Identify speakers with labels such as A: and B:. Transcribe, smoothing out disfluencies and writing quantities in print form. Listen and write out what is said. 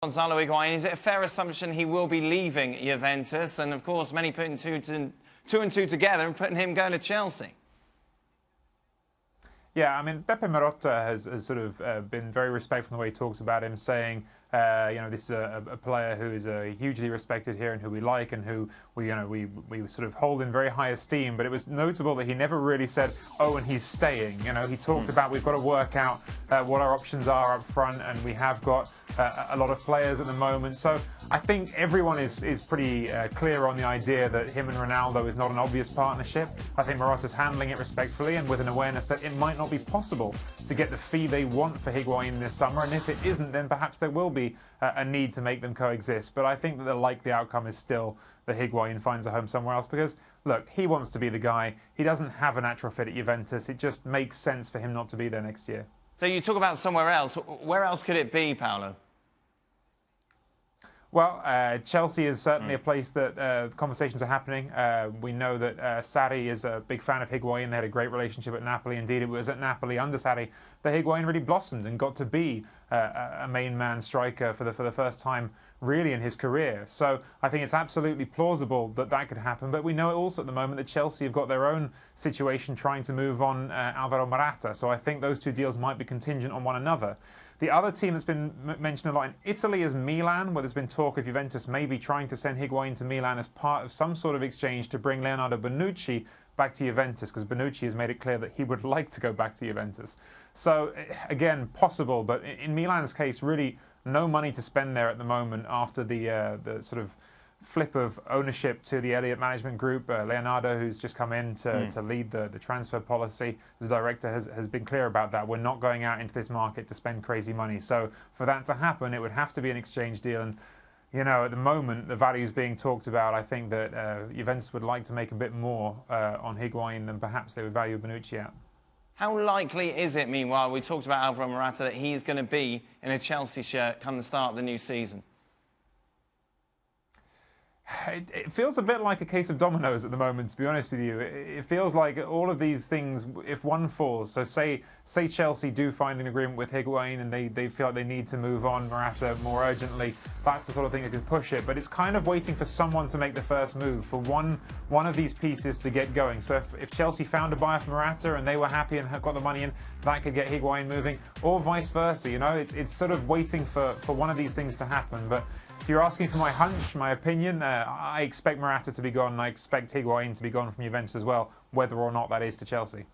A: Gonzalo Higuain. Is it a fair assumption he will be leaving Juventus? And of course, many putting two and two together and putting him going to Chelsea.
B: Yeah, I mean, Pepe Marotta has sort of been very respectful in the way he talks about him, saying, this is a player who is hugely respected here and who we like and who we sort of hold in very high esteem. But it was notable that he never really said, oh, and he's staying. He talked about we've got to work out what our options are up front, and we have got a lot of players at the moment. So I think everyone is pretty clear on the idea that him and Ronaldo is not an obvious partnership. I think Marotta's handling it respectfully and with an awareness that it might not be possible to get the fee they want for Higuain this summer, and if it isn't, then perhaps there will be a need to make them coexist. But I think that the likely outcome is still that Higuain finds a home somewhere else because, look, he wants to be the guy. He doesn't have a natural fit at Juventus. It just makes sense for him not to be there next year.
A: So you talk about somewhere else. Where else could it be, Paolo?
B: Well, Chelsea is certainly a place that conversations are happening. We know that Sarri is a big fan of Higuain. They had a great relationship at Napoli. Indeed, it was at Napoli under Sarri that Higuain really blossomed and got to be a main man striker for the first time really in his career. So I think it's absolutely plausible that that could happen. But we know also at the moment that Chelsea have got their own situation trying to move on Alvaro Morata. So I think those two deals might be contingent on one another. The other team that's been mentioned a lot in Italy is Milan, where there's been talk of Juventus maybe trying to send Higuain to Milan as part of some sort of exchange to bring Leonardo Bonucci back to Juventus, because Bonucci has made it clear that he would like to go back to Juventus. So, again, possible, but in Milan's case, really no money to spend there at the moment after the sort of flip of ownership to the Elliott management group. Leonardo, who's just come in to lead the transfer policy as a director, has been clear about that. We're not going out into this market to spend crazy money. So for that to happen, it would have to be an exchange deal. And, at the moment, the values being talked about, I think that Juventus would like to make a bit more on Higuain than perhaps they would value Bonucci at.
A: How likely is it, meanwhile, we talked about Alvaro Morata, that he's going to be in a Chelsea shirt come the start of the new season?
B: It feels a bit like a case of dominoes at the moment, to be honest with you. It feels like all of these things, if one falls, so say Chelsea do find an agreement with Higuain and they feel like they need to move on Morata more urgently, that's the sort of thing that could push it. But it's kind of waiting for someone to make the first move, for one of these pieces to get going. So if Chelsea found a buyer for Morata and they were happy and got the money in, that could get Higuain moving, or vice versa. It's sort of waiting for one of these things to happen. But if you're asking for my hunch, my opinion, I expect Morata to be gone, and I expect Higuain to be gone from Juventus as well, whether or not that is to Chelsea.